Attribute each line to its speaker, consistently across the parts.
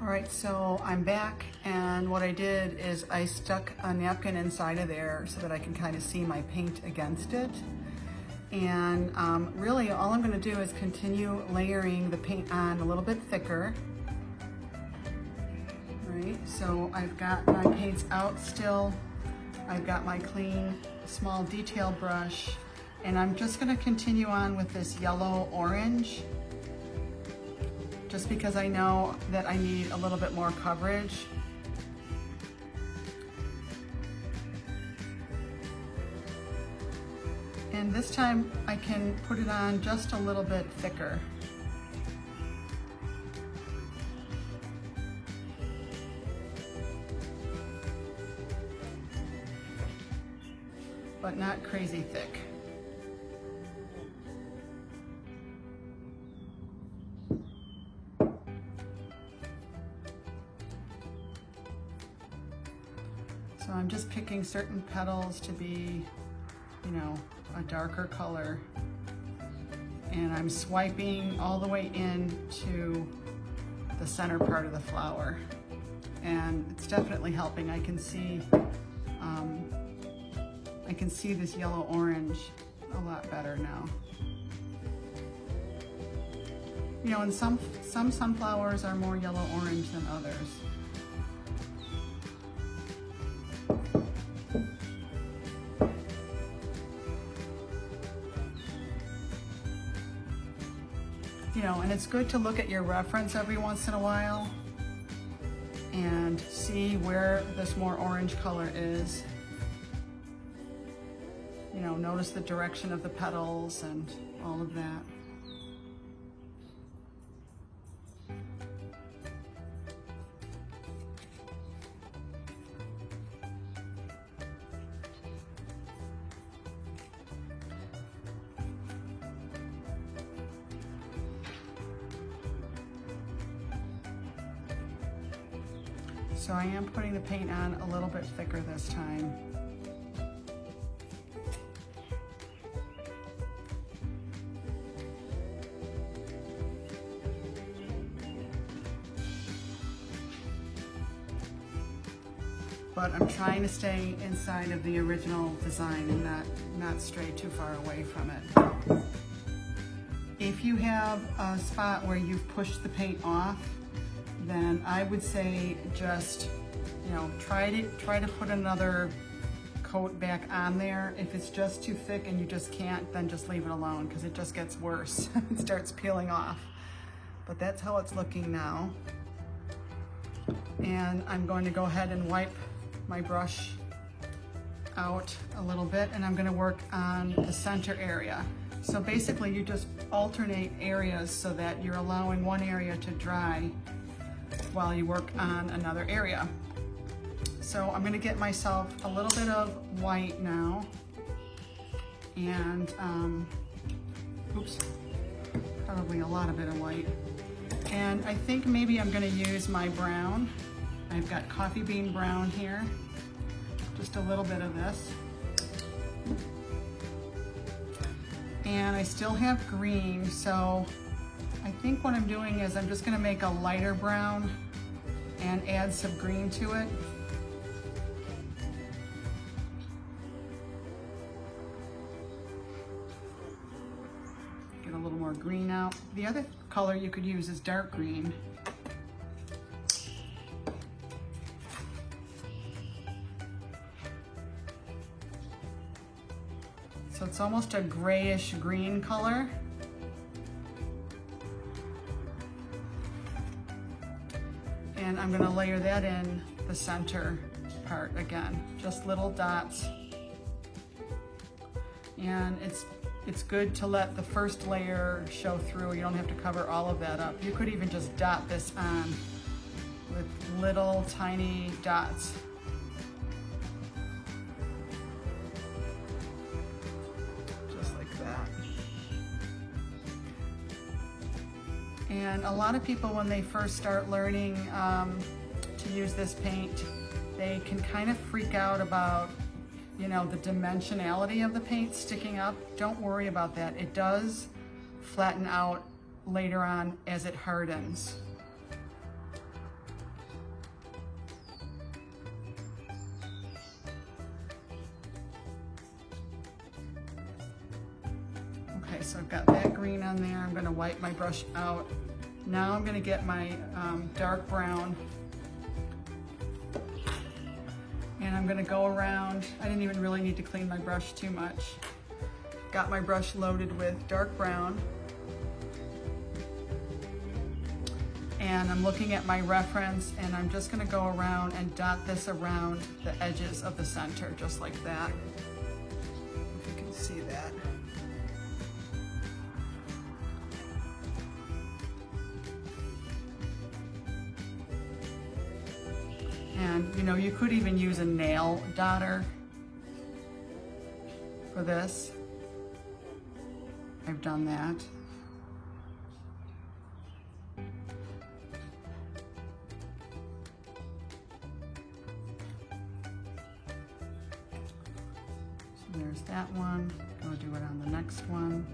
Speaker 1: All right, so I'm back, and what I did is I stuck a napkin inside of there so that I can kind of see my paint against it. And really all I'm gonna do is continue layering the paint on a little bit thicker. Right, so I've got my paints out still. I've got my clean, small detail brush, and I'm just gonna continue on with this yellow orange, just because I know that I need a little bit more coverage. And this time I can put it on just a little bit thicker. But not crazy thick. So I'm just picking certain petals to be, you know, a darker color. And I'm swiping all the way into the center part of the flower. And it's definitely helping. I can see this yellow orange a lot better now. You know, and some sunflowers are more yellow orange than others. You know, and it's good to look at your reference every once in a while and see where this more orange color is. You know, notice the direction of the petals and all of that. So I am putting the paint on a little bit thicker this time. But I'm trying to stay inside of the original design and not stray too far away from it. If you have a spot where you've pushed the paint off, then I would say just, you know, try to put another coat back on there. If it's just too thick and you just can't, then just leave it alone because it just gets worse. It starts peeling off. But that's how it's looking now. And I'm going to go ahead and wipe my brush out a little bit, and I'm going to work on the center area. So basically you just alternate areas so that you're allowing one area to dry while you work on another area. So I'm going to get myself a little bit of white now, and oops, probably a lot of it of white. And I think maybe I'm going to use my brown. I've got coffee bean brown here, just a little bit of this. And I still have green, so I think what I'm doing is I'm just going to make a lighter brown and add some green to it. Get a little more green out. The other color you could use is dark green. So it's almost a grayish green color. And I'm gonna layer that in the center part again, just little dots. And it's good to let the first layer show through. You don't have to cover all of that up. You could even just dot this on with little tiny dots. And a lot of people, when they first start learning to use this paint, they can kind of freak out about, you know, the dimensionality of the paint sticking up. Don't worry about that. It does flatten out later on as it hardens. Okay, so I've got that green on there. I'm gonna wipe my brush out. Now I'm gonna get my dark brown, and I'm gonna go around. I didn't even really need to clean my brush too much. Got my brush loaded with dark brown. And I'm looking at my reference, and I'm just gonna go around and dot this around the edges of the center, just like that. If you can see that. And you know, you could even use a nail dotter for this. I've done that. So there's that one. Go do it on the next one.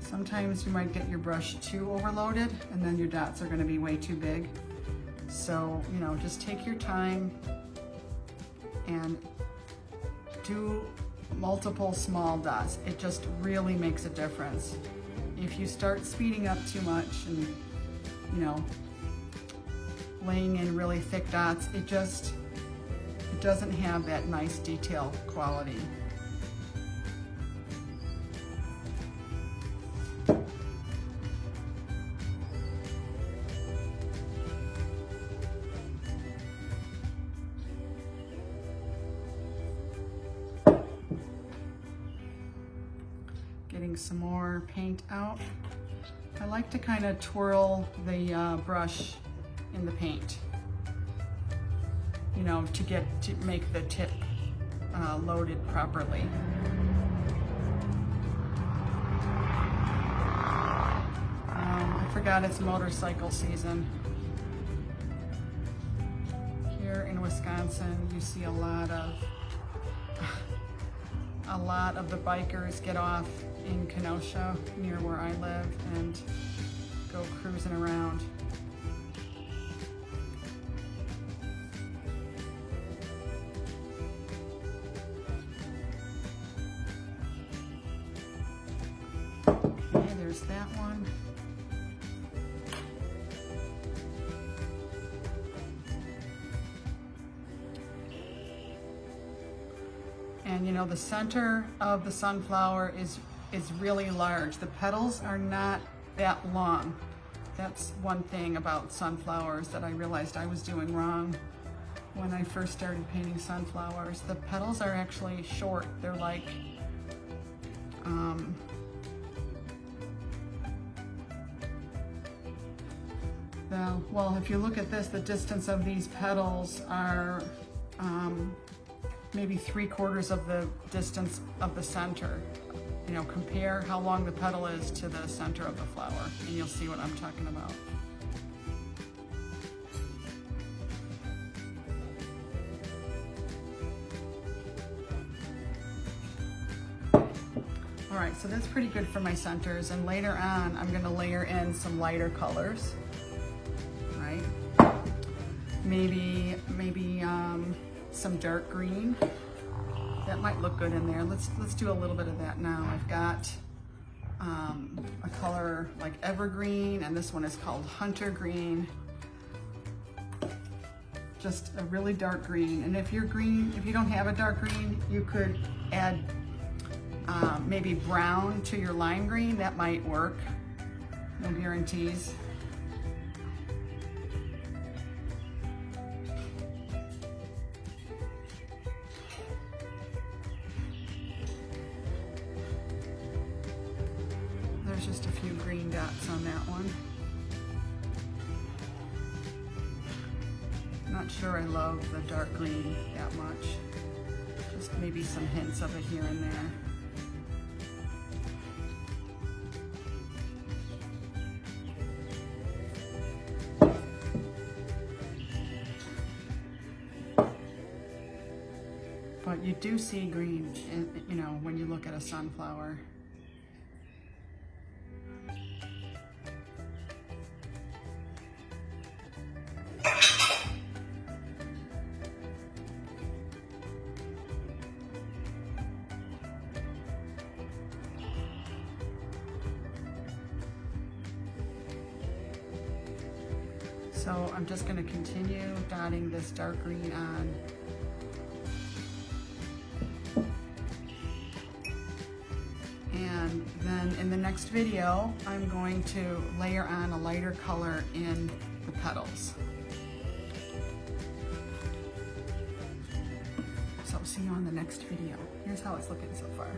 Speaker 1: Sometimes you might get your brush too overloaded, and then your dots are going to be way too big. So, you know, just take your time and do multiple small dots. It just really makes a difference. If you start speeding up too much and, you know, laying in really thick dots, it doesn't have that nice detail quality. Getting some more paint out. I like to kind of twirl the brush in the paint, you know, to make the tip loaded properly. I forgot it's motorcycle season. Here in Wisconsin, you see a lot of the bikers get off in Kenosha, near where I live, and go cruising around. Okay, there's that one. And you know, the center of the sunflower is really large. The petals are not that long. That's one thing about sunflowers that I realized I was doing wrong when I first started painting sunflowers. The petals are actually short. They're like, well, if you look at this, the distance of these petals are maybe 3/4 of the distance of the center. You know, compare how long the petal is to the center of the flower, and you'll see what I'm talking about. All right, so that's pretty good for my centers, and later on I'm gonna layer in some lighter colors, right? Maybe some dark green. That might look good in there. Let's do a little bit of that now. I've got a color like evergreen, and this one is called hunter green. Just a really dark green. And if you don't have a dark green, you could add maybe brown to your lime green. That might work. No guarantees. There's just a few green dots on that one. Not sure I love the dark green that much. Just maybe some hints of it here and there. But you do see green, you know, when you look at a sunflower. So I'm just going to continue dotting this dark green on. And then in the next video, I'm going to layer on a lighter color in the petals. So see you on the next video. Here's how it's looking so far.